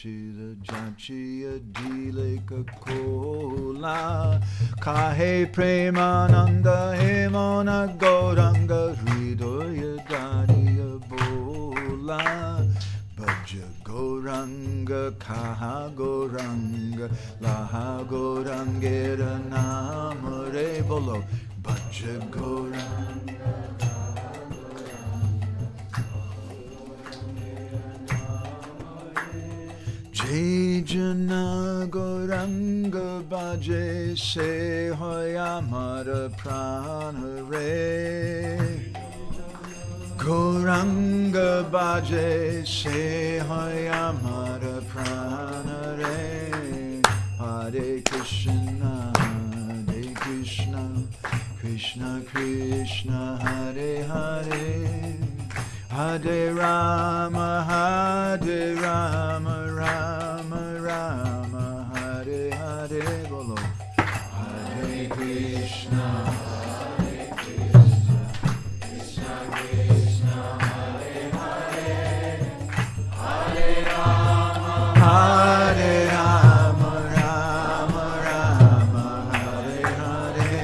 Shila Jachiya Dileka Kola Kahe Premananda Hemona Gauranga Hridoya Dariya Bola Bhaja Gauranga Kaha Gauranga Laha Gaurangera Namare Bolo Bhaja Gauranga Jai Jana Gauranga Bhaje Se Hoyamara Prana Re Gauranga Bhaje Se Hoyamara Prana Re Hare Krishna Hare Krishna Krishna Krishna Hare Hare Hare Rama, Hare Rama, Rama Rama, Hare Hare Bolo. Hare Krishna, Hare Krishna, Krishna Krishna, Hare Hare, Hare Rama, Hare Rama, Rama Rama, Hare Hare,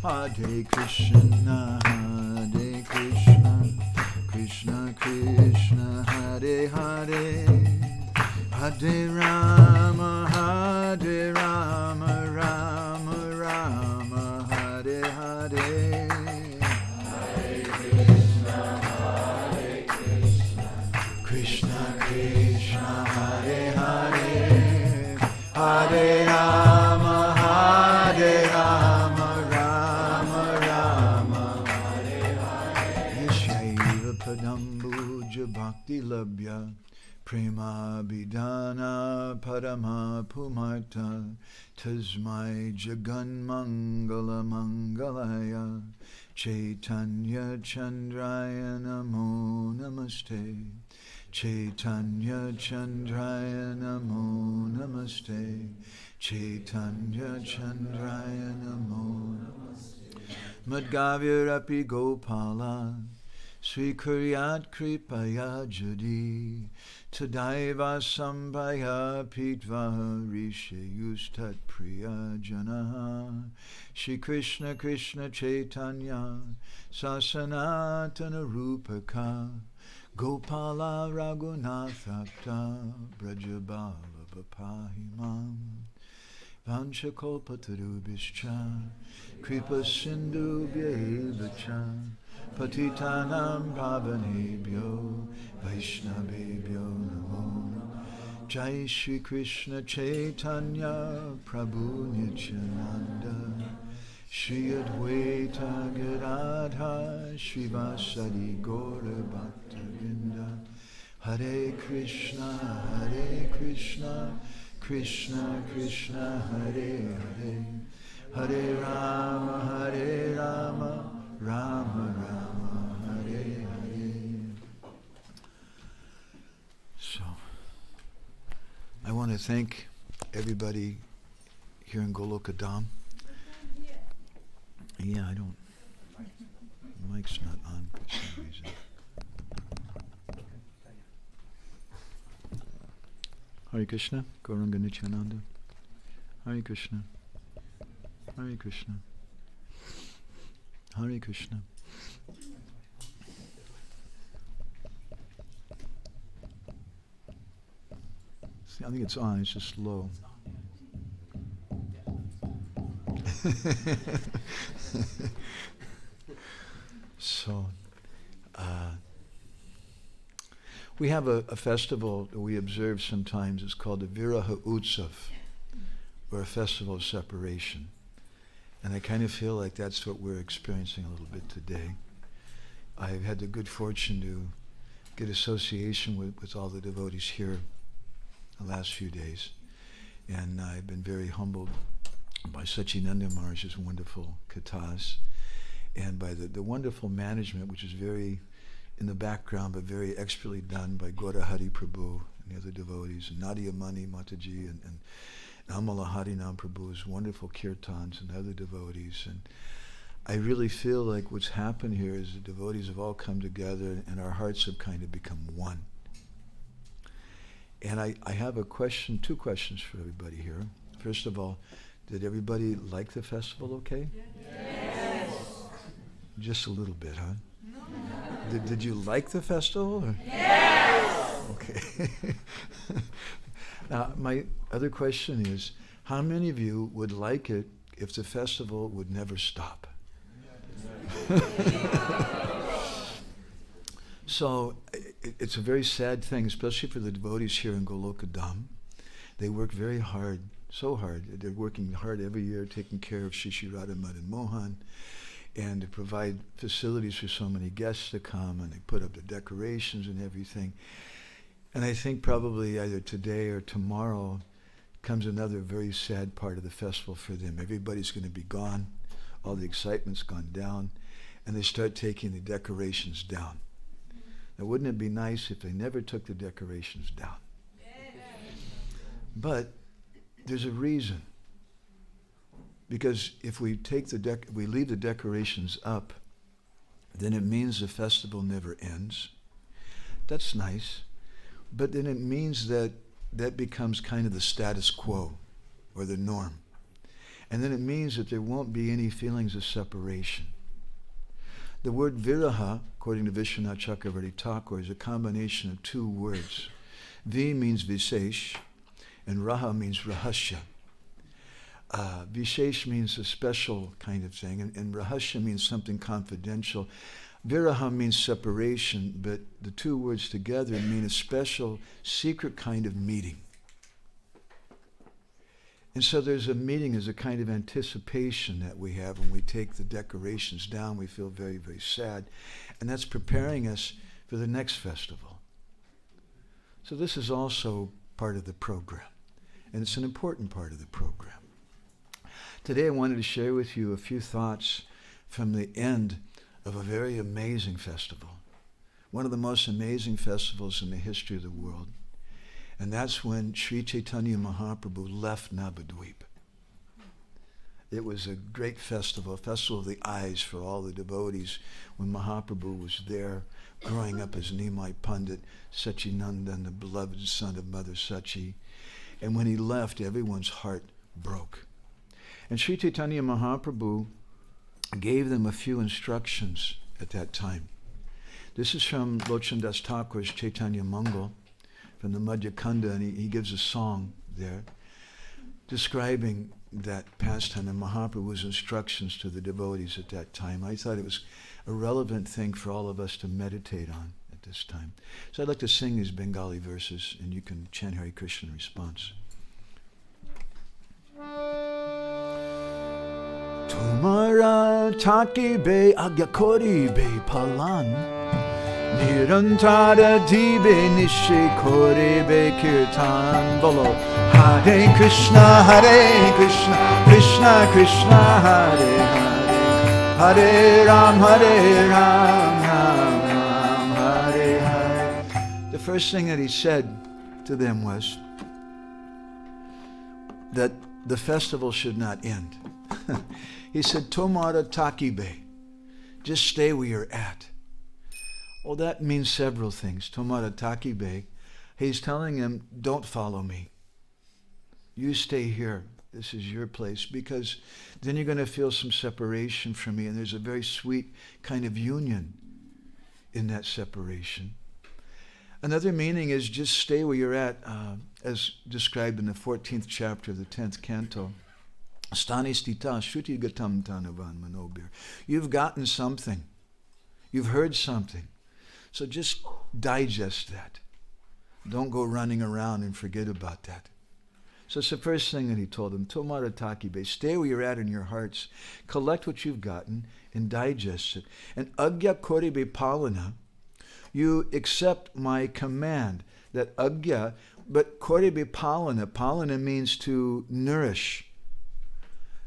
Hare Krishna, Hare Krishna. Krishna Krishna Hare Hare Hare Rama Hare Rama Rama Rama Hare Hare Hare Krishna Hare Krishna Krishna Krishna Hare Hare Hare Rama Hare Rama Rama Rama Hare Hare Yeshaiva Padambuja Bhakti Labhya Prema Bidana Parama Pumarta Tasmai Jagan Mangala Mangalaya Chaitanya Chandraya Namo Namaste Chaitanya Chandraya Namo Namaste Chaitanya Chandraya Namo Namaste Madgavyarapi Gopala Srikuryat Kripaya Jadi Tadaiva Sambhaya Pitva Rishayustat Priya Janaha Shri Krishna Krishna Chaitanya Sasanatana Rupaka Gopala Raghunathakta Brajabala Bapahimam Vanchakolpatarubhischa Kripa Sindhu Bhyevacha Patitanam Pavanebhyo Vaishnavebhyo Namo Jai Shri Krishna Chaitanya Prabhu Nityananda Shri Advaita Gadadha Shri Vasadi Gaura Bhaktavinda Hare Krishna Hare Krishna Krishna Krishna Hare Hare Hare Rama Hare Rama Rama Rama Hare Hare. So, I want to thank everybody here in Golokadam. Yeah, I don't. The mic's not on for some reason. Hare Krishna, Gauranga Nityananda. Hare Krishna, Hare Krishna, Hare Krishna. See, I think it's on, it's just low. So, we have a festival that we observe sometimes. It's called the Viraha Utsav, or a festival of separation. And I kind of feel like that's what we're experiencing a little bit today. I've had the good fortune to get association with all the devotees here the last few days. And I've been very humbled by Sachinanda Maharaj's wonderful kathas, and by the wonderful management, which is very in the background, but very expertly done by Gaura Hari Prabhu and the other devotees, and Nadia Mani Mataji and Amala Harinam Prabhu's wonderful kirtans and other devotees. And I really feel like what's happened here is the devotees have all come together and our hearts have kind of become one. And I have two questions for everybody here. First of all, did everybody like the festival okay? Yes. Just a little bit, huh? No. Did you like the festival? Or? Yes. Okay. Now, my other question is, how many of you would like it if the festival would never stop? So it's a very sad thing, especially for the devotees here in Goloka Dham. They work very hard, so hard. They're working hard every year, taking care of Shishi Radha Madan Mohan, and to provide facilities for so many guests to come, and they put up the decorations and everything. And I think probably either today or tomorrow comes another very sad part of the festival for them. Everybody's going to be gone. All the excitement's gone down, and they start taking the decorations down. Now, wouldn't it be nice if they never took the decorations down? But there's a reason. Because if we take we leave the decorations up, then it means the festival never ends. That's nice. But then it means that becomes kind of the status quo, or the norm. And then it means that there won't be any feelings of separation. The word viraha, according to Vishwanath Chakravarti Thakur, is a combination of two words. Vi means visesh, and raha means rahasya. Vishesh means a special kind of thing, and rahasya means something confidential. Viraha means separation, but the two words together mean a special, secret kind of meeting. And so there's a meeting, there's a kind of anticipation that we have when we take the decorations down. We feel very, very sad. And that's preparing us for the next festival. So this is also part of the program. And it's an important part of the program. Today I wanted to share with you a few thoughts from the end of a very amazing festival. One of the most amazing festivals in the history of the world. And that's when Sri Chaitanya Mahaprabhu left Navadvip. It was a great festival, a festival of the eyes for all the devotees when Mahaprabhu was there, growing up as Nimai Pandit, Sachinandan, the beloved son of Mother Sachi. And when he left, everyone's heart broke. And Sri Chaitanya Mahaprabhu gave them a few instructions at that time. This is from Lochan Das Thakur's Chaitanya Mangal, from the Madhya Kanda, and he gives a song there describing that pastime and Mahaprabhu's instructions to the devotees at that time. I thought it was a relevant thing for all of us to meditate on at this time. So I'd like to sing these Bengali verses, and you can chant Hare Krishna in response. Tumara takibe agyakoribe palan Nirantara dibe nishe korebe kirtan Bolo Hare Krishna, Krishna Krishna, Hare Hare Hare Ram, Ram Ram, Hare Hare. The first thing that he said to them was that the festival should not end. He said, Tomara takibe, just stay where you're at. Well, that means several things. Tomara takibe, he's telling him, don't follow me. You stay here. This is your place, because then you're going to feel some separation from me, and there's a very sweet kind of union in that separation. Another meaning is just stay where you're at, as described in the 14th chapter of the 10th canto. Stanistita Shruti Gatam Tanavan Manobir. You've gotten something. You've heard something. So just digest that. Don't go running around and forget about that. So it's the first thing that he told them. Tomara takibe. Stay where you're at in your hearts. Collect what you've gotten and digest it. And agya koribe palana. You accept my command. That agya, but koribe palana. Palana means to nourish.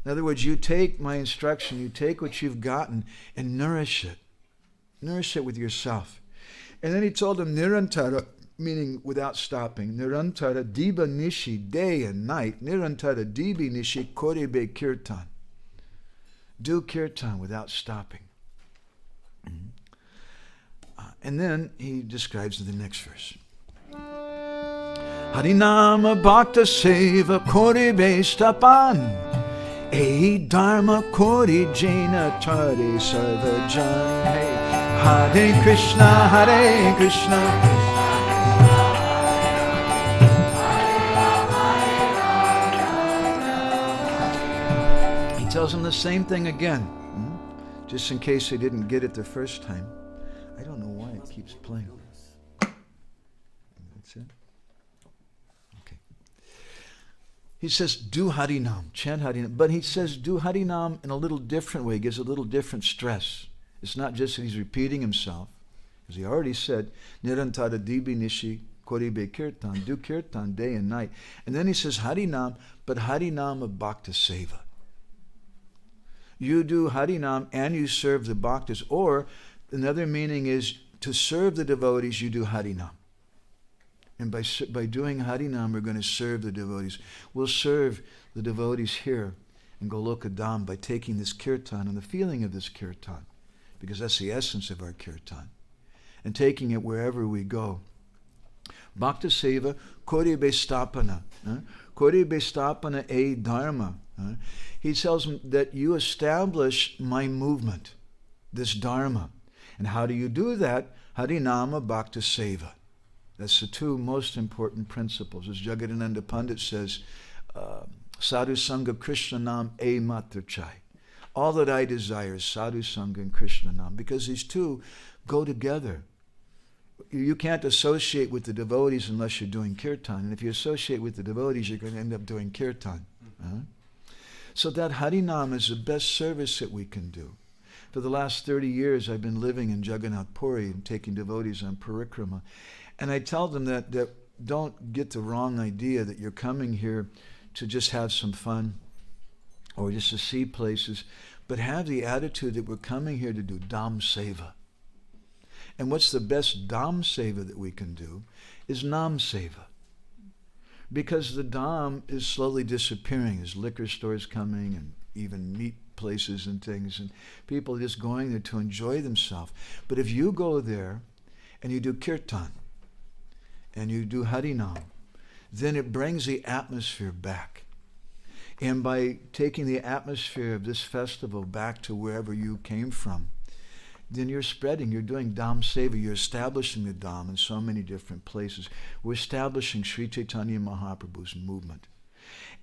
In other words, you take my instruction, you take what you've gotten and nourish it. Nourish it with yourself. And then he told them, Nirantara, meaning without stopping. Nirantara diba nishi, day and night. Nirantara dibi nishi korebe kirtan. Do kirtan without stopping. And then he describes in the next verse. Harinama Bhakta Seva Kori Bestapan A Dharma Kori Jaina Tare Sarvajan Hare Krishna Hare Krishna He tells him the same thing again, just in case they didn't get it the first time. I don't know why it keeps playing. That's it. Okay. He says, do Harinam, chant Harinam. But he says, do Harinam in a little different way. He gives a little different stress. It's not just that he's repeating himself. As he already said, Nirantara Dibi Nishi Koribe Kirtan, do Kirtan day and night. And then he says, Harinam, but Harinam of Bhakta Seva. You do Harinam and you serve the Bhaktas. Or another meaning is to serve the devotees, you do Harinam. And by doing Harinam, we're going to serve the devotees. We'll serve the devotees here in Goloka Dham by taking this kirtan and the feeling of this kirtan, because that's the essence of our kirtan, and taking it wherever we go. Bhakta Seva, Kori Bestapana. Kori Bestapana A Dharma. He tells him that you establish my movement, this Dharma. And how do you do that? Harinama Bhakta Seva. That's the two most important principles. As Jagadananda Pandit says, Sadhu Sangha Krishna Nam E Matra Chai. All that I desire is Sadhu Sangha and Krishna Nam, because these two go together. You can't associate with the devotees unless you're doing kirtan. And if you associate with the devotees, you're going to end up doing kirtan. So that Harinam is the best service that we can do. For the last 30 years, I've been living in Jagannath Puri and taking devotees on parikrama. And I tell them that don't get the wrong idea that you're coming here to just have some fun or just to see places, but have the attitude that we're coming here to do Dham Seva. And what's the best Dham Seva that we can do is Nam Seva. Because the Dham is slowly disappearing. There's liquor stores coming and even meat places and things, and people are just going there to enjoy themselves. But if you go there and you do kirtan and you do Harinam, then it brings the atmosphere back. And by taking the atmosphere of this festival back to wherever you came from, then you're spreading, you're doing Dham Seva, you're establishing the Dham in so many different places. We're establishing Sri Chaitanya Mahaprabhu's movement.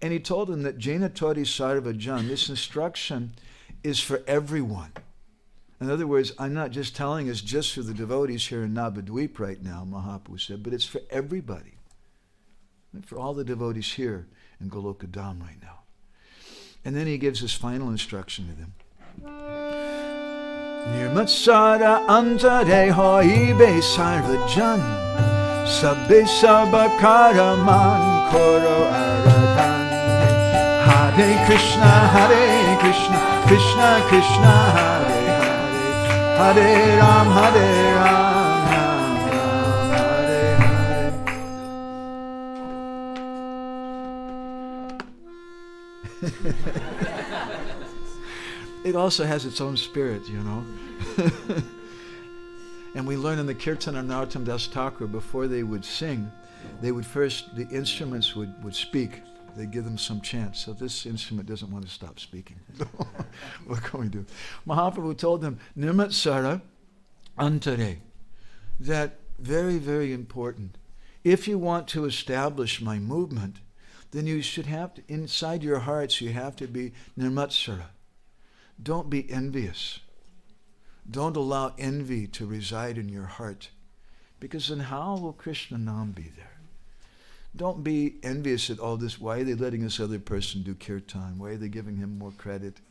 And he told them that Jaina Tori Sarvajan, this instruction is for everyone. In other words, I'm not just telling us just for the devotees here in Navadvip right now, Mahaprabhu said, but it's for everybody. And for all the devotees here in Goloka Dham right now. And then he gives his final instruction to them. Nirmatsara antare hoibe sarvajan sabbe sabakara man koro aradan Hare Krishna Krishna Krishna Hare Hare Hare Ram Ram Hare Hare. It also has its own spirit, you know. And we learn in the Kirtan of Narottam Das Thakur, before they would sing, they would first, the instruments would speak. They give them some chant. So this instrument doesn't want to stop speaking. What can we do? Mahaprabhu told them, Nirmatsara Antare. That very, very important. If you want to establish my movement, then you should have to, inside your hearts, you have to be Nirmatsara. Don't be envious. Don't allow envy to reside in your heart, because then how will Krishna Nam be there? Don't be envious at all this. Why are they letting this other person do kirtan? Why are they giving him more credit?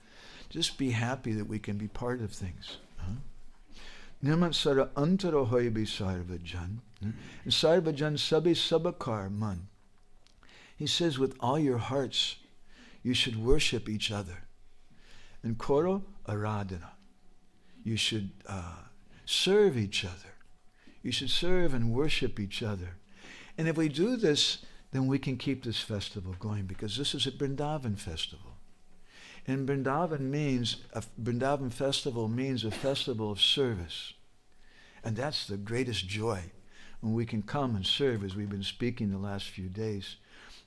Just be happy that we can be part of things. Nirmansara antaro hoibi sarvajan. And sarvajan sabi sabakar man. He says with all your hearts, you should worship each other. And koro aradhana. You should serve each other. You should serve and worship each other. And if we do this, then we can keep this festival going, because this is a Vrindavan festival. And Vrindavan festival means a festival of service. And that's the greatest joy. when we can come and serve, as we've been speaking the last few days.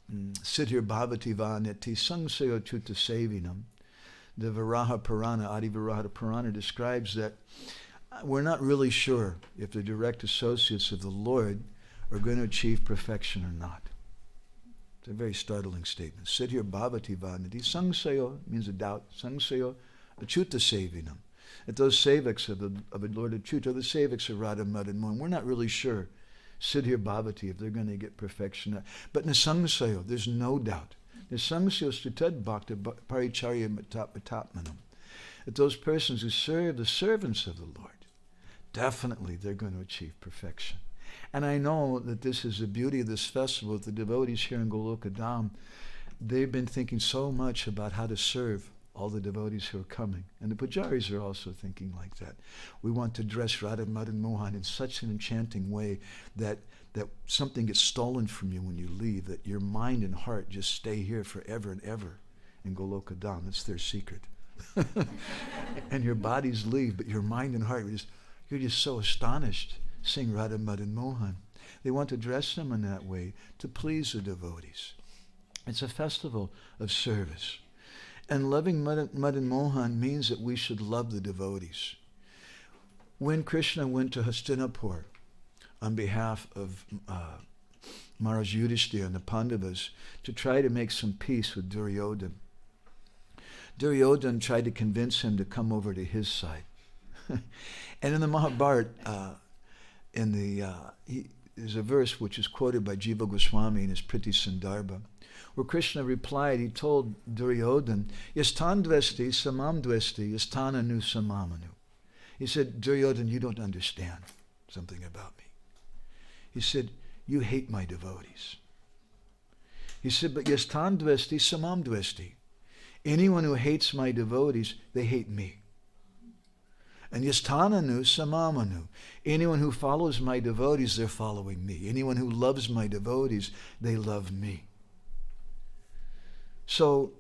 Siddhir bhavati vaneti sangsayo chuta sevinam. The Varaha Purana, Adi Varaha Purana, describes that we're not really sure if the direct associates of the Lord are going to achieve perfection or not. It's a very startling statement. Siddhir bhavati vaneti sangsayo means a doubt. Sangsayo achuta sevinam. That those sevaks of the Lord Achyuta are the sevaks of Radha, Madan Mohan. We're not really sure, Siddhir bhavati, if they're going to get perfection. But nisangsayo, there's no doubt. Nisangsayo stutad bhakta paricharya matapmanam. That those persons who serve the servants of the Lord, definitely they're going to achieve perfection. And I know that this is the beauty of this festival. The devotees here in Goloka Dham, they've been thinking so much about how to serve all the devotees who are coming. And the pujaris are also thinking like that. We want to dress Radha Madan Mohan in such an enchanting way that something gets stolen from you when you leave, that your mind and heart just stay here forever and ever in Goloka Dham. That's their secret. And your bodies leave, but your mind and heart, you're just so astonished seeing Radha Madan Mohan. They want to dress them in that way to please the devotees. It's a festival of service. And loving Madan Mohan means that we should love the devotees. When Krishna went to Hastinapur on behalf of Maharaj Yudhishthira and the Pandavas to try to make some peace with Duryodhana, Duryodhana tried to convince him to come over to his side. And in the Mahabharata, there's a verse which is quoted by Jiva Goswami in his Priti Sandarbha, where Krishna replied, he told Duryodhana, Yastan dvesti samam dvesti yastana nu samamanu. He said, Duryodhana, you don't understand something about me. He said, you hate my devotees. He said, but yastan dvesti samam dvesti. Anyone who hates my devotees, they hate me. And yastananu samamanu. Anyone who follows my devotees, they're following me. Anyone who loves my devotees, they love me. So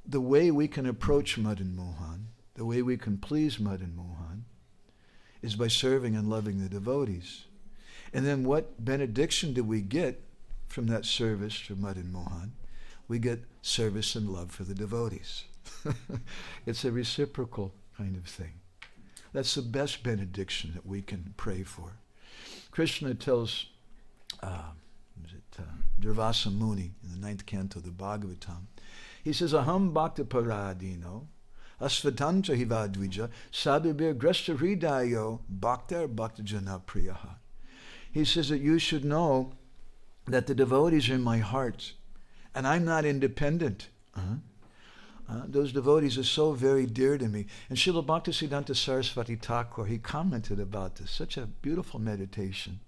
the way we can approach Madan Mohan, the way we can please Madan Mohan, is by serving and loving the devotees. And then what benediction do we get from that service to Madan Mohan? We get service and love for the devotees. It's a reciprocal kind of thing. That's the best benediction that we can pray for. Krishna tells Durvasa Muni in the 9th canto of the Bhagavatam, he says, Aham bhakta paradino, asvatantra hivadvija, sadhubir gresta hridayo, bhakta bhakta jana priyaha. He says that you should know that the devotees are in my heart, and I'm not independent. Those devotees are so very dear to me. And Srila Bhaktisiddhanta Saraswati Thakur, he commented about this, such a beautiful meditation.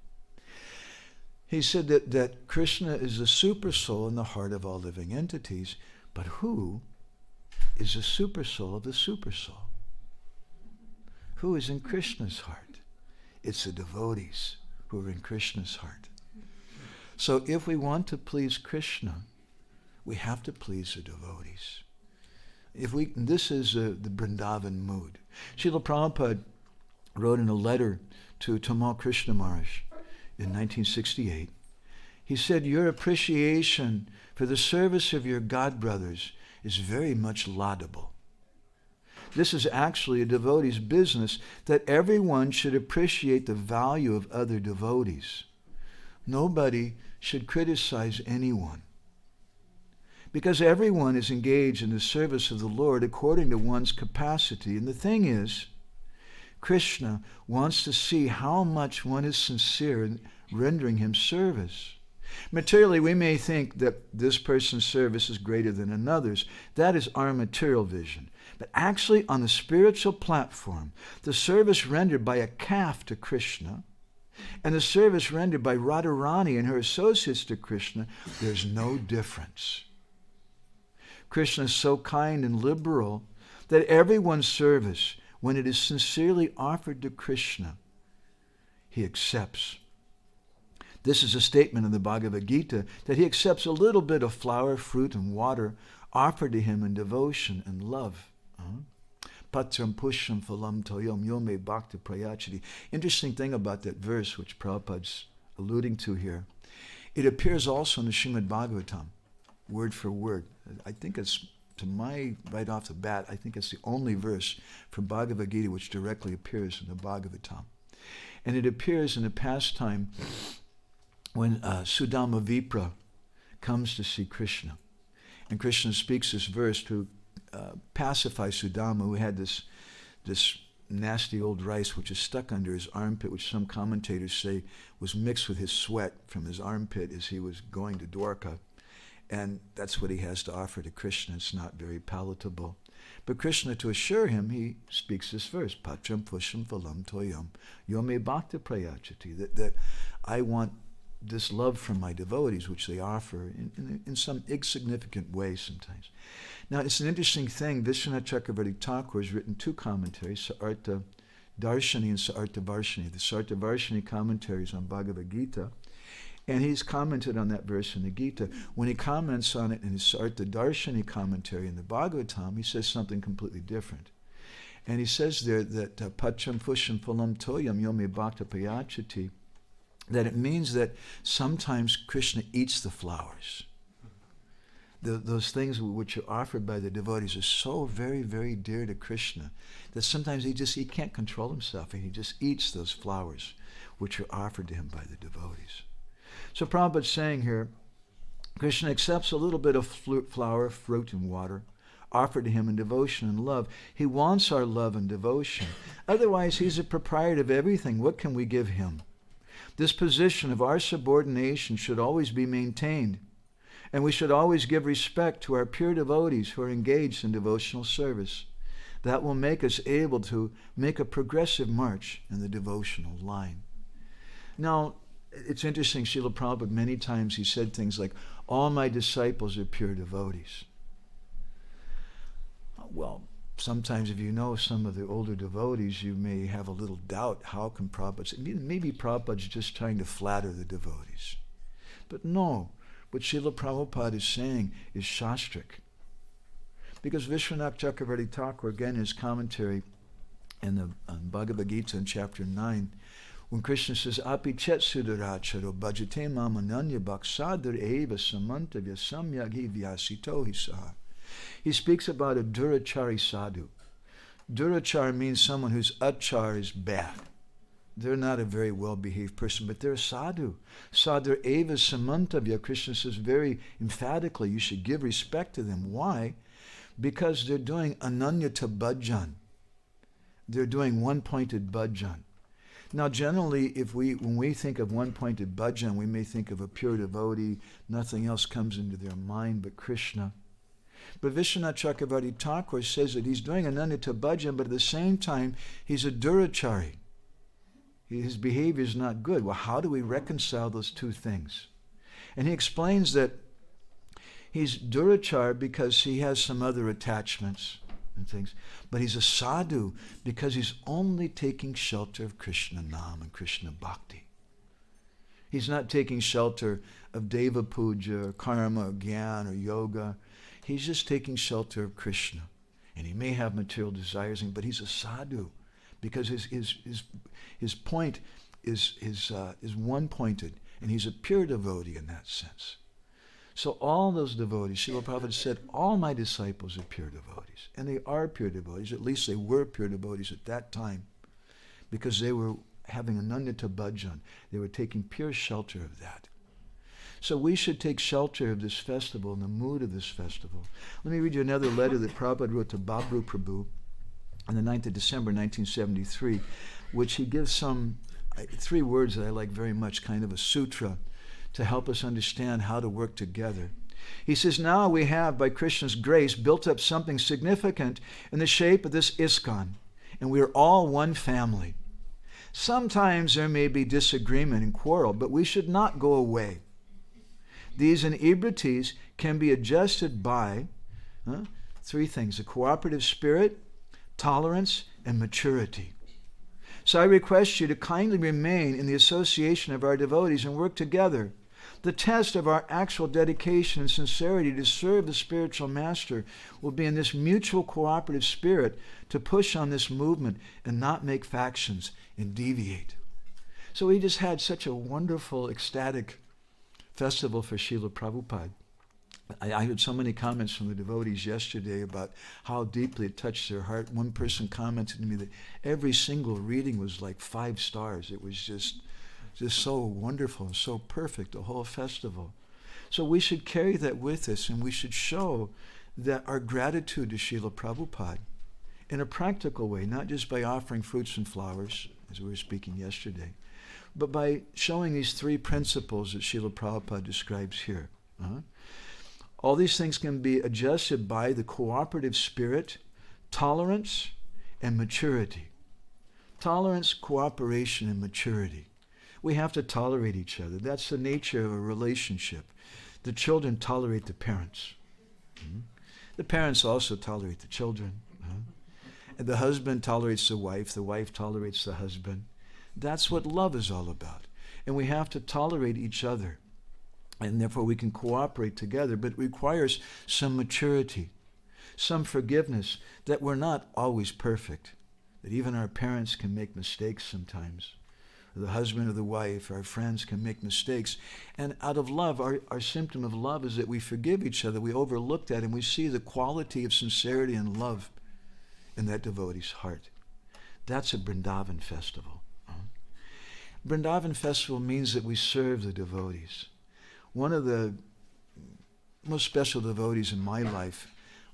He said that Krishna is the super soul in the heart of all living entities, but who is the super soul of the super soul? Who is in Krishna's heart? It's the devotees who are in Krishna's heart. So if we want to please Krishna, we have to please the devotees. This is the Vrindavan mood. Srila Prabhupada wrote in a letter to Tamal Krishna Maharaj in 1968, he said, your appreciation for the service of your God brothers is very much laudable. This is actually a devotee's business, that everyone should appreciate the value of other devotees. Nobody should criticize anyone, because everyone is engaged in the service of the Lord according to one's capacity. And the thing is, Krishna wants to see how much one is sincere in rendering him service. Materially, we may think that this person's service is greater than another's. That is our material vision. But actually, on the spiritual platform, the service rendered by a calf to Krishna and the service rendered by Radharani and her associates to Krishna, there's no difference. Krishna is so kind and liberal that everyone's service, when it is sincerely offered to Krishna, he accepts. This is a statement in the Bhagavad Gita, that he accepts a little bit of flour, fruit, and water offered to him in devotion and love. Patram pusham phalam toyam yome bhakti prayachati. Interesting thing about that verse, which Prabhupada's alluding to here, it appears also in the Srimad Bhagavatam, word for word. I think it's, right off the bat, I think it's the only verse from Bhagavad Gita which directly appears in the Bhagavatam. And it appears in the pastime when Sudama Vipra comes to see Krishna. And Krishna speaks this verse to pacify Sudama, who had this nasty old rice which is stuck under his armpit, which some commentators say was mixed with his sweat from his armpit as he was going to Dwarka. And that's what he has to offer to Krishna. It's not very palatable. But Krishna, to assure him, he speaks this verse, Patram pusham phalam toyam yome bhakti prayachati, that I want this love from my devotees, which they offer in some insignificant way sometimes. Now, it's an interesting thing. Vishwanath Chakravarti Thakur has written two commentaries, Sa'artha Darshani and Sa'artha Varshani. The Sa'artha Varshani commentaries on Bhagavad Gita, and he's commented on that verse in the Gita. When he comments on it in his Sa'artha Darshani commentary in the Bhagavatam, he says something completely different. And he says there that Patram pusham phalam toyam yome bhakti prayachati, that it means that sometimes Krishna eats the flowers. Those things which are offered by the devotees are so very, very dear to Krishna that sometimes he can't control himself, and he just eats those flowers which are offered to him by the devotees. So Prabhupada's saying here, Krishna accepts a little bit of flower, fruit, and water offered to him in devotion and love. He wants our love and devotion. Otherwise, he's a proprietor of everything. What can we give him? This position of our subordination should always be maintained, and we should always give respect to our pure devotees who are engaged in devotional service. That will make us able to make a progressive march in the devotional line. Now, it's interesting, Srila Prabhupada, many times he said things like, all my disciples are pure devotees. Well, sometimes if you know some of the older devotees, you may have a little doubt, how can Prabhupada, maybe Prabhupada's just trying to flatter the devotees. But no, what Srila Prabhupada is saying is shastric. Because Vishwanath Chakravarti Thakur, again, his commentary in the Bhagavad Gita in chapter 9, when Krishna says, Api chet sudaracharo bhajate mam ananya bhaksadar eva samantavya samyagi vyasito hisaha. He speaks about a durachari sadhu. Durachar means someone whose achar is bad. They're not a very well-behaved person, but they're a sadhu. Sadhur eva samantavya, Krishna says very emphatically, you should give respect to them. Why? Because they're doing ananyata bhajan. They're doing one-pointed bhajan. Now, generally, when we think of one-pointed bhajan, we may think of a pure devotee. Nothing else comes into their mind but Krishna. But Vishwanath Chakravarti Thakur says that he's doing ananyata bhajan, but at the same time, he's a durachari. His behavior is not good. Well, how do we reconcile those two things? And he explains that he's durachar because he has some other attachments and things, but he's a sadhu because he's only taking shelter of Krishna Nam and Krishna Bhakti. He's not taking shelter of Deva Puja, or Karma, or Gyan, or Yoga. He's just taking shelter of Krishna. And he may have material desires, but he's a sadhu because his point is one-pointed, and he's a pure devotee in that sense. So all those devotees, Srila Prabhupada said, all my disciples are pure devotees. And they are pure devotees. At least they were pure devotees at that time, because they were having ananyata bhajan. They were taking pure shelter of that. So we should take shelter of this festival and the mood of this festival. Let me read you another letter that Prabhupada wrote to Babru Prabhu on the 9th of December, 1973, which he gives some 3 words that I like very much, kind of a sutra, to help us understand how to work together. He says, now we have, by Krishna's grace, built up something significant in the shape of this ISKCON, and we are all one family. Sometimes there may be disagreement and quarrel, but we should not go away. These inebrities can be adjusted by 3 things: a cooperative spirit, tolerance, and maturity. So I request you to kindly remain in the association of our devotees and work together. The test of our actual dedication and sincerity to serve the spiritual master will be in this mutual cooperative spirit to push on this movement and not make factions and deviate. So we just had such a wonderful, ecstatic festival for Srila Prabhupada. I heard so many comments from the devotees yesterday about how deeply it touched their heart. One person commented to me that every single reading was like 5 stars. It was just so wonderful and so perfect, the whole festival. So we should carry that with us, and we should show that our gratitude to Srila Prabhupada in a practical way, not just by offering fruits and flowers, as we were speaking yesterday, but by showing these 3 principles that Srila Prabhupada describes here. All these things can be adjusted by the cooperative spirit, tolerance, and maturity. Tolerance, cooperation, and maturity. We have to tolerate each other. That's the nature of a relationship. The children tolerate the parents. The parents also tolerate the children. And the husband tolerates the wife tolerates the husband. That's what love is all about. And we have to tolerate each other. And therefore we can cooperate together, but it requires some maturity, some forgiveness, that we're not always perfect, that even our parents can make mistakes sometimes. The husband or the wife, our friends can make mistakes. And out of love, our symptom of love is that we forgive each other, we overlook that, and we see the quality of sincerity and love in that devotee's heart. That's a Vrindavan festival. Vrindavan festival means that we serve the devotees. One of the most special devotees in my life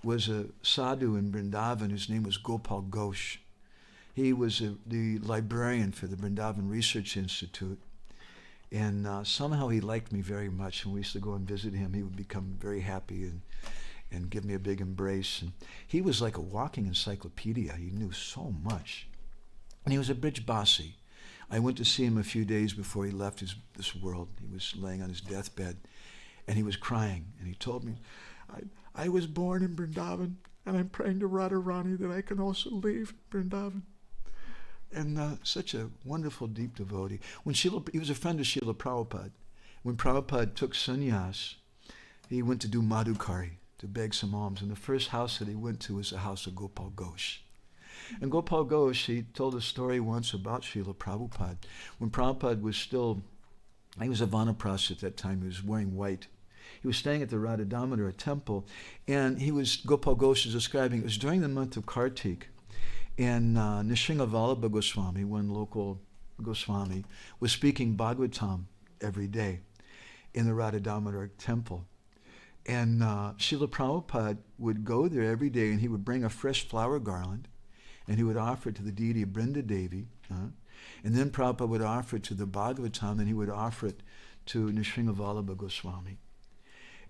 was a sadhu in Vrindavan whose name was Gopal Ghosh. He was the librarian for the Vrindavan Research Institute. And somehow he liked me very much. When we used to go and visit him, he would become very happy and give me a big embrace. And he was like a walking encyclopedia. He knew so much. And he was a Brijbasi. I went to see him a few days before he left this world. He was laying on his deathbed, and he was crying. And he told me, I was born in Vrindavan, and I'm praying to Radharani that I can also leave Vrindavan. And such a wonderful, deep devotee. He was a friend of Srila Prabhupada. When Prabhupada took sannyas, he went to do madhukari, to beg some alms. And the first house that he went to was the house of Gopal Ghosh. And Gopal Ghosh, he told a story once about Srila Prabhupada. When Prabhupada was he was a Vanaprastha at that time, he was wearing white. He was staying at the Radha Damodara temple, and Gopal Ghosh is describing, it was during the month of Kartik, and Nishingavalabha Goswami, one local Goswami, was speaking Bhagavatam every day in the Radha Damodara temple. And Srila Prabhupada would go there every day, and he would bring a fresh flower garland, and he would offer it to the deity of Brinda Devi. And then Prabhupada would offer it to the Bhagavatam, and he would offer it to Nishingavalabha Goswami.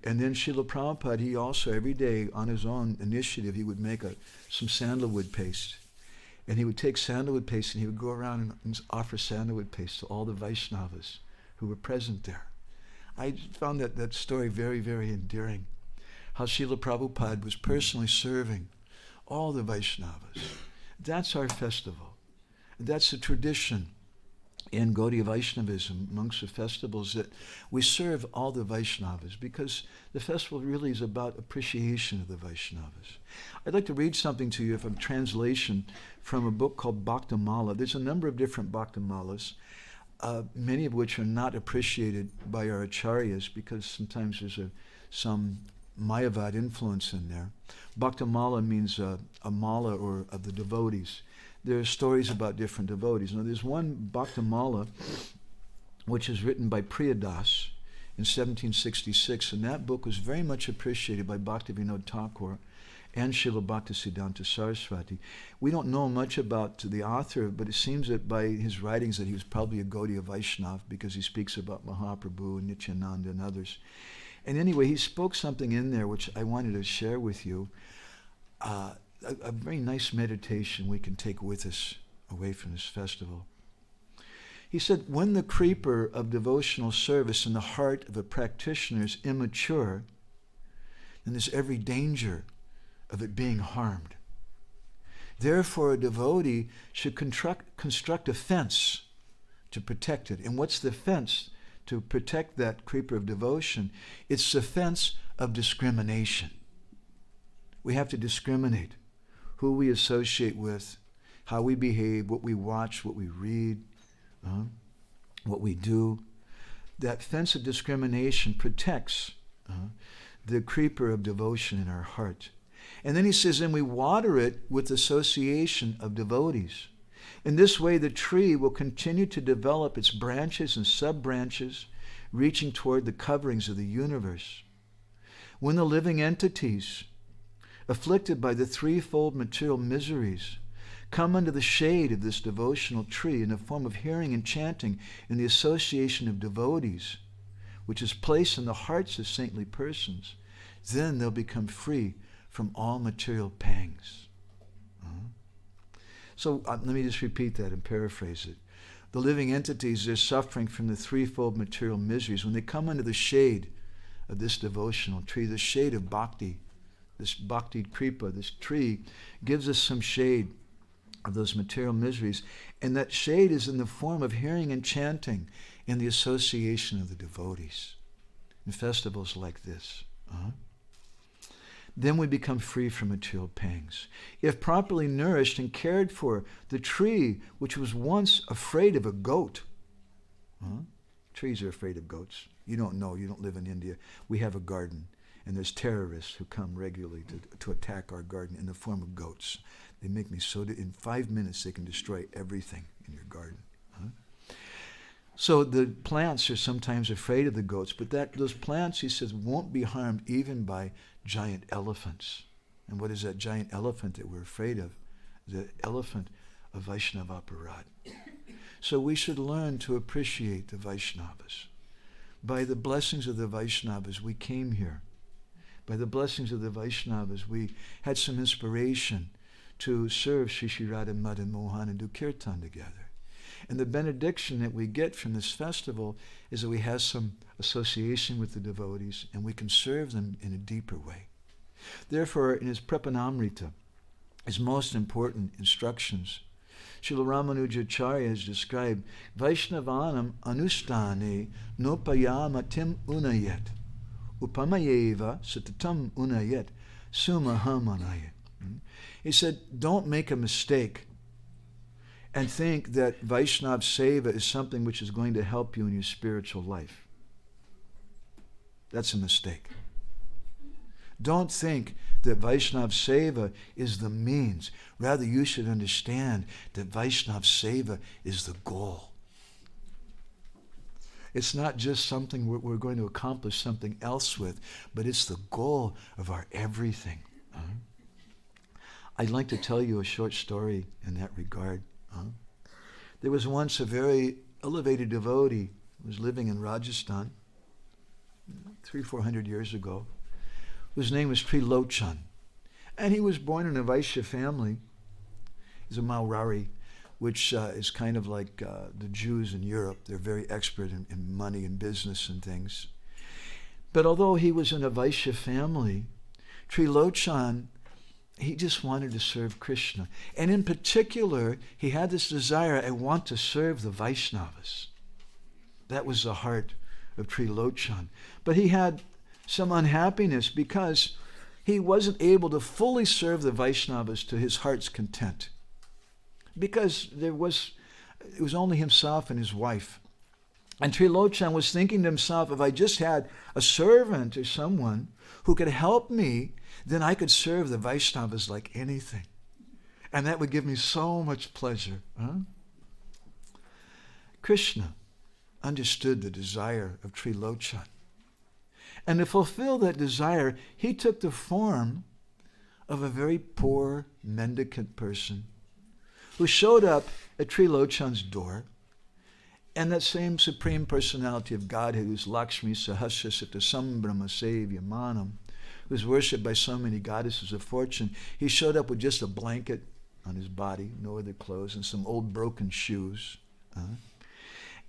And then Srila Prabhupada, he also every day on his own initiative, he would make some sandalwood paste. And he would take sandalwood paste and he would go around and offer sandalwood paste to all the Vaisnavas who were present there. I found that story very, very endearing. How Srila Prabhupada was personally serving all the Vaisnavas. That's our festival. That's the tradition in Gaudiya Vaishnavism, amongst the festivals, that we serve all the Vaishnavas, because the festival really is about appreciation of the Vaishnavas. I'd like to read something to you from translation from a book called Bhaktamala. There's a number of different Bhaktamalas, many of which are not appreciated by our acharyas because sometimes there's some Mayavad influence in there. Bhaktamala means a mala, or of the devotees. There are stories about different devotees. Now, there's one Bhaktamala which is written by Priyadas in 1766, and that book was very much appreciated by Bhaktivinoda Thakur and Srila Bhaktisiddhanta Saraswati. We don't know much about the author, but it seems that by his writings that he was probably a Gaudiya Vaishnava, because he speaks about Mahaprabhu and Nityananda and others. And anyway, he spoke something in there which I wanted to share with you. A very nice meditation we can take with us away from this festival. He said, when the creeper of devotional service in the heart of a practitioner is immature, then there's every danger of it being harmed. Therefore, a devotee should construct a fence to protect it. And what's the fence to protect that creeper of devotion, it's the fence of discrimination. We have to discriminate who we associate with, how we behave, what we watch, what we read, what we do. That fence of discrimination protects the creeper of devotion in our heart. And then he says, then we water it with association of devotees. In this way, the tree will continue to develop its branches and sub-branches, reaching toward the coverings of the universe. When the living entities, afflicted by the threefold material miseries, come under the shade of this devotional tree in the form of hearing and chanting in the association of devotees, which is placed in the hearts of saintly persons, then they'll become free from all material pangs. So let me just repeat that and paraphrase it. The living entities, they're suffering from the threefold material miseries. When they come under the shade of this devotional tree, the shade of bhakti, this bhakti kripa, this tree, gives us some shade of those material miseries. And that shade is in the form of hearing and chanting in the association of the devotees in festivals like this. Then we become free from material pangs. If properly nourished and cared for, the tree, which was once afraid of a goat, trees are afraid of goats. You don't know, you don't live in India. We have a garden, and there's terrorists who come regularly to attack our garden in the form of goats. They make me so that in 5 minutes they can destroy everything in your garden. So the plants are sometimes afraid of the goats, but those plants, he says, won't be harmed even by giant elephants. And what is that giant elephant that we're afraid of? The elephant of Vaisnava Aparad. So we should learn to appreciate the Vaishnavas. By the blessings of the Vaishnavas, we came here. By the blessings of the Vaishnavas, we had some inspiration to serve Sri Sri Radha Madan Mohan and do kirtan together. And the benediction that we get from this festival is that we have some association with the devotees and we can serve them in a deeper way. Therefore, in his Prapanamrita, his most important instructions, Srila Ramanujacharya has described Vaishnavanam anustane nopayama tim unayet upamayeva satatam unayet sumaham anayet. He said, don't make a mistake and think that Vaishnava seva is something which is going to help you in your spiritual life. That's a mistake. Don't think that Vaishnava seva is the means. Rather, you should understand that Vaishnava seva is the goal. It's not just something we're going to accomplish something else with, but it's the goal of our everything. I'd like to tell you a short story in that regard. There was once a very elevated devotee who was living in Rajasthan 300-400 years ago, whose name was Trilochan. And he was born in a Vaishya family. He's a Maurari, which is kind of like the Jews in Europe. They're very expert in money and business and things. But although he was in a Vaishya family, Trilochan, he just wanted to serve Krishna. And in particular, he had this desire, I want to serve the Vaishnavas. That was the heart of Trilochan. But he had some unhappiness because he wasn't able to fully serve the Vaishnavas to his heart's content. Because it was only himself and his wife. And Trilochan was thinking to himself, if I just had a servant or someone who could help me, then I could serve the Vaishnavas like anything. And that would give me so much pleasure. Krishna understood the desire of Trilochan. And to fulfill that desire, he took the form of a very poor mendicant person who showed up at Trilochan's door. And that same Supreme Personality of Godhead, who's Lakshmi Sahasrasita Sambrahma Sevya Manam, who's worshipped by so many goddesses of fortune, he showed up with just a blanket on his body, no other clothes, and some old broken shoes.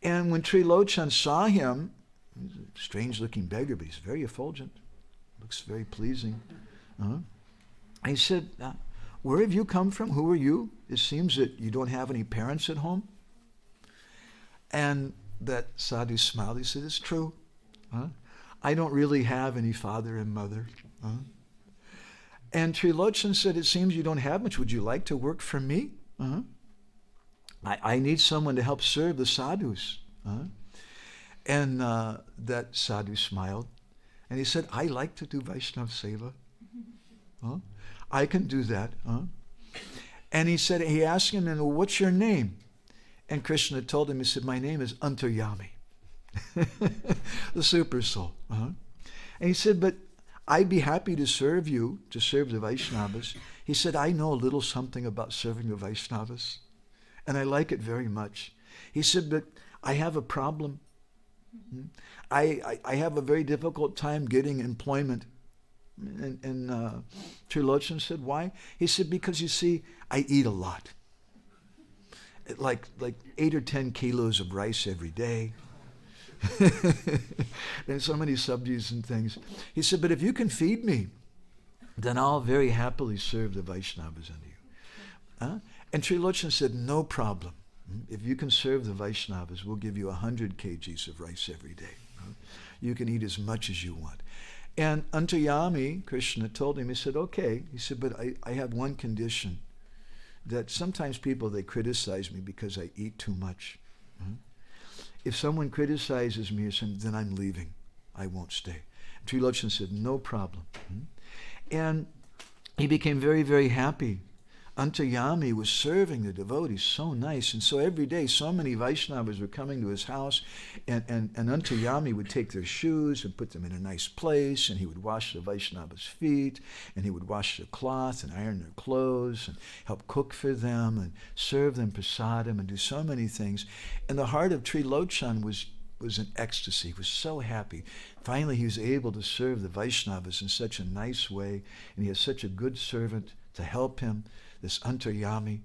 And when Trilochan saw him, he's a strange-looking beggar, but he's very effulgent, looks very pleasing. He said, where have you come from? Who are you? It seems that you don't have any parents at home. And that sadhu smiled. He said, it's true. Huh? I don't really have any father and mother. Huh? And Trilochan said, it seems you don't have much. Would you like to work for me? Uh-huh. I need someone to help serve the sadhus. Uh-huh. And that sadhu smiled. And he said, I like to do Vaishnava seva. Huh? I can do that. Huh? And he asked him, and what's your name? And Krishna told him, he said, my name is Antaryami, the super soul. Uh-huh. And he said, but I'd be happy to serve you, to serve the Vaishnavas. He said, I know a little something about serving the Vaishnavas, and I like it very much. He said, but I have a problem. I have a very difficult time getting employment. And Trilochan said, why? He said, because you see, I eat a lot. Like 8 or 10 kilos of rice every day. There's so many subsidies and things. He said, but if you can feed me, then I'll very happily serve the Vaishnavas under you. And Trilochan said, no problem. If you can serve the Vaishnavas, we'll give you 100 kgs of rice every day. You can eat as much as you want. And Antaryami, Krishna told him, he said, okay. He said, but I have one condition, that sometimes people, they criticize me because I eat too much. If someone criticizes me or something, then I'm leaving. I won't stay. Trilochan said, no problem. And he became very, very happy. Antaryami was serving the devotees so nice. And so every day, so many Vaishnavas were coming to his house, and Antaryami would take their shoes and put them in a nice place, and he would wash the Vaishnavas' feet, and he would wash their cloth and iron their clothes and help cook for them and serve them prasadam and do so many things. And the heart of Trilochan was in ecstasy. He was so happy. Finally, he was able to serve the Vaishnavas in such a nice way, and he has such a good servant to help him, this Antaryami.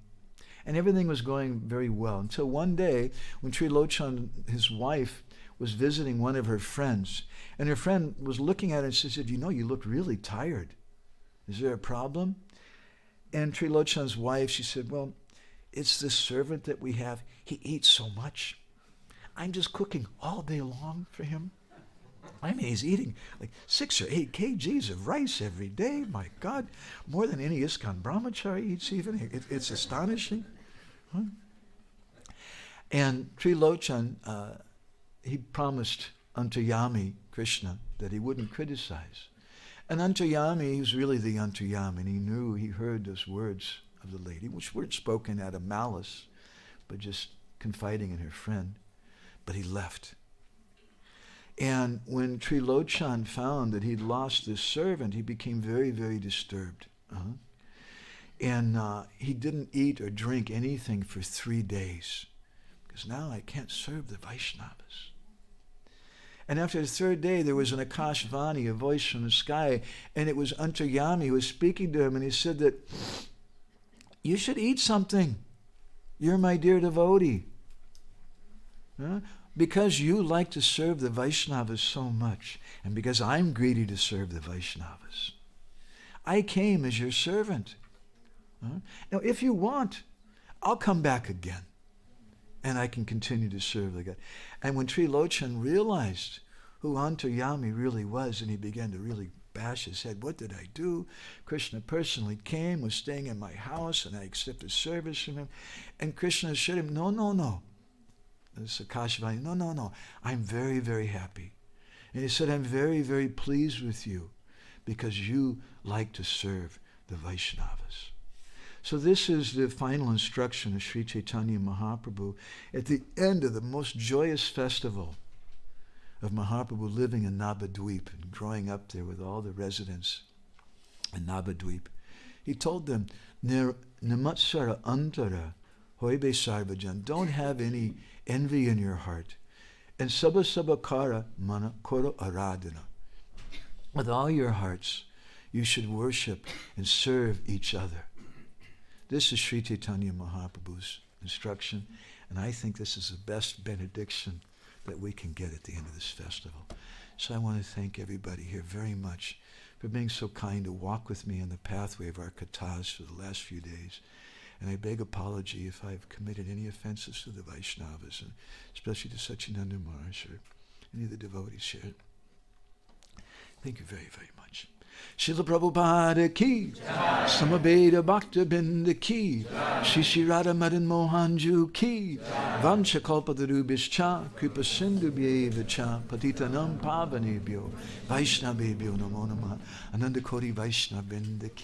And everything was going very well until one day when Trilochan, his wife, was visiting one of her friends. And her friend was looking at her and she said, you know, you look really tired. Is there a problem? And Trilochan's wife, she said, well, it's this servant that we have. He eats so much. I'm just cooking all day long for him. I mean, he's eating like 6 or 8 kgs of rice every day. My God, more than any ISKCON brahmachari eats even. It's astonishing. Huh? And Trilochan, he promised Antaryami, Krishna, that he wouldn't criticize. And Antaryami, he's really the Antaryami, and he heard those words of the lady, which weren't spoken out of malice, but just confiding in her friend. But he left. And when Trilochan found that he'd lost this servant, he became very, very disturbed. And he didn't eat or drink anything for 3 days, because now I can't serve the Vaishnavas. And after the 3rd day, there was an Akashvani, a voice from the sky, and it was Antaryami who was speaking to him, and he said that, you should eat something. You're my dear devotee. Because you like to serve the Vaishnavas so much, and because I'm greedy to serve the Vaishnavas, I came as your servant. Now, if you want, I'll come back again, and I can continue to serve the God. And when Trilochan realized who Antaryami really was, and he began to really bash his head, what did I do? Krishna personally came, was staying in my house, and I accepted service from him. And Krishna assured him, no. This Akashvani, no. I'm very, very happy. And he said, I'm very, very pleased with you because you like to serve the Vaishnavas. So this is the final instruction of Sri Chaitanya Mahaprabhu at the end of the most joyous festival of Mahaprabhu living in Navadvip and growing up there with all the residents in Navadvip. He told them, Namatsara antara hoibe sarvajan. Don't have any envy in your heart. And sabasabakara mana koro aradhana. With all your hearts, you should worship and serve each other. This is Sri Chaitanya Mahaprabhu's instruction, and I think this is the best benediction that we can get at the end of this festival. So I want to thank everybody here very much for being so kind to walk with me in the pathway of our kathas for the last few days. And I beg apology if I've committed any offenses to the Vaishnavas, and especially to Satchidananda Maharaj or any of the devotees here. Thank you very, very much. Srila Prabhupada ki, Samaveda Bhakta Binda ki, Shri Radha Madan Mohanju ki, Vancha Kalpatarubhischa, Kripa Sindhu Bhyevacha, Patitanam Pavanebhyo, Vaishnavebhyo Namo Namah, Ananda Koti Vaishnava Binda ki.